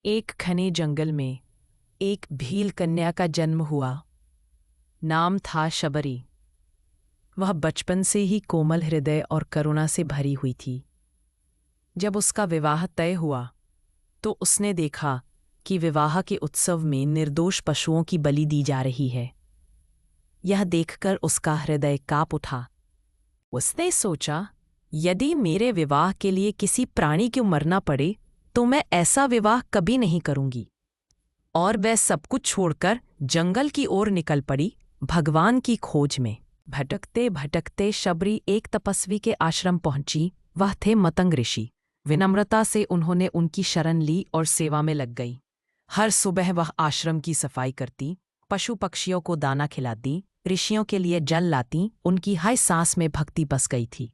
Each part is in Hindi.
एक घने जंगल में एक भील कन्या का जन्म हुआ। नाम था शबरी। वह बचपन से ही कोमल हृदय और करुणा से भरी हुई थी। जब उसका विवाह तय हुआ तो उसने देखा कि विवाह के उत्सव में निर्दोष पशुओं की बलि दी जा रही है। यह देखकर उसका हृदय काँप उठा। उसने सोचा, यदि मेरे विवाह के लिए किसी प्राणी को मरना पड़े तो मैं ऐसा विवाह कभी नहीं करूंगी। और वह सब कुछ छोड़कर जंगल की ओर निकल पड़ी, भगवान की खोज में। भटकते भटकते शबरी एक तपस्वी के आश्रम पहुंची। वह थे मतंग ऋषि। विनम्रता से उन्होंने उनकी शरण ली और सेवा में लग गई। हर सुबह वह आश्रम की सफाई करती, पशु पक्षियों को दाना खिलाती, ऋषियों के लिए जल लाती। उनकी हर सांस में भक्ति बस गई थी।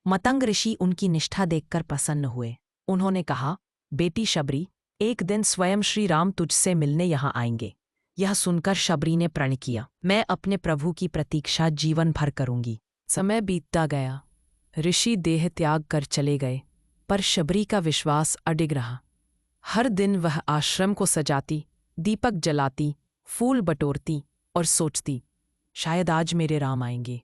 मतंग ऋषि उनकी निष्ठा देखकर प्रसन्न हुए। उन्होंने कहा, बेटी शबरी, एक दिन स्वयं श्री राम तुझसे मिलने यहाँ आएंगे। यह सुनकर शबरी ने प्रण किया, मैं अपने प्रभु की प्रतीक्षा जीवन भर करूंगी। समय बीतता गया। ऋषि देह त्याग कर चले गए, पर शबरी का विश्वास अडिग रहा। हर दिन वह आश्रम को सजाती, दीपक जलाती, फूल बटोरती और सोचती, शायद आज मेरे राम आएंगे।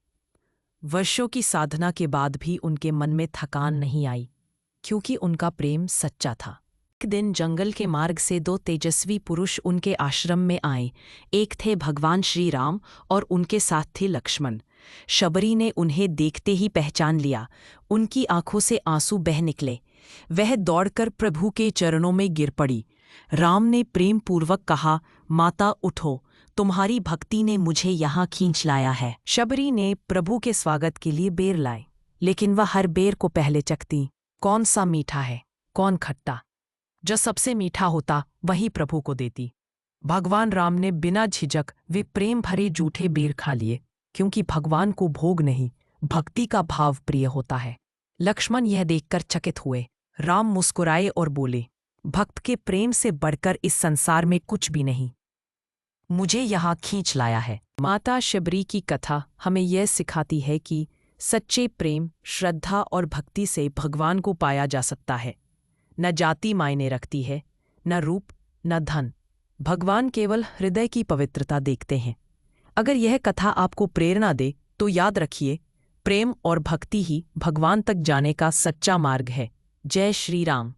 वर्षों की साधना के बाद भी उनके मन में थकान नहीं आई, क्योंकि उनका प्रेम सच्चा था। एक दिन जंगल के मार्ग से दो तेजस्वी पुरुष उनके आश्रम में आए। एक थे भगवान श्री राम और उनके साथ थे लक्ष्मण। शबरी ने उन्हें देखते ही पहचान लिया। उनकी आंखों से आंसू बह निकले। वह दौड़कर प्रभु के चरणों में गिर पड़ी। राम ने प्रेम पूर्वक कहा, माता उठो, तुम्हारी भक्ति ने मुझे यहाँ खींच लाया है। शबरी ने प्रभु के स्वागत के लिए बेर लाए, लेकिन वह हर बेर को पहले चखती। कौन सा मीठा है, कौन खट्टा। जो सबसे मीठा होता वही प्रभु को देती। भगवान राम ने बिना झिझक वे प्रेम भरे जूठे बेर खा लिए, क्योंकि भगवान को भोग नहीं, भक्ति का भाव प्रिय होता है। लक्ष्मण यह देखकर चकित हुए। राम मुस्कुराए और बोले, भक्त के प्रेम से बढ़कर इस संसार में कुछ भी नहीं, मुझे यहाँ खींच लाया है। माता शबरी की कथा हमें यह सिखाती है कि सच्चे प्रेम, श्रद्धा और भक्ति से भगवान को पाया जा सकता है। न जाति मायने रखती है, न रूप, न धन। भगवान केवल हृदय की पवित्रता देखते हैं। अगर यह कथा आपको प्रेरणा दे तो याद रखिए, प्रेम और भक्ति ही भगवान तक जाने का सच्चा मार्ग है। जय श्री राम।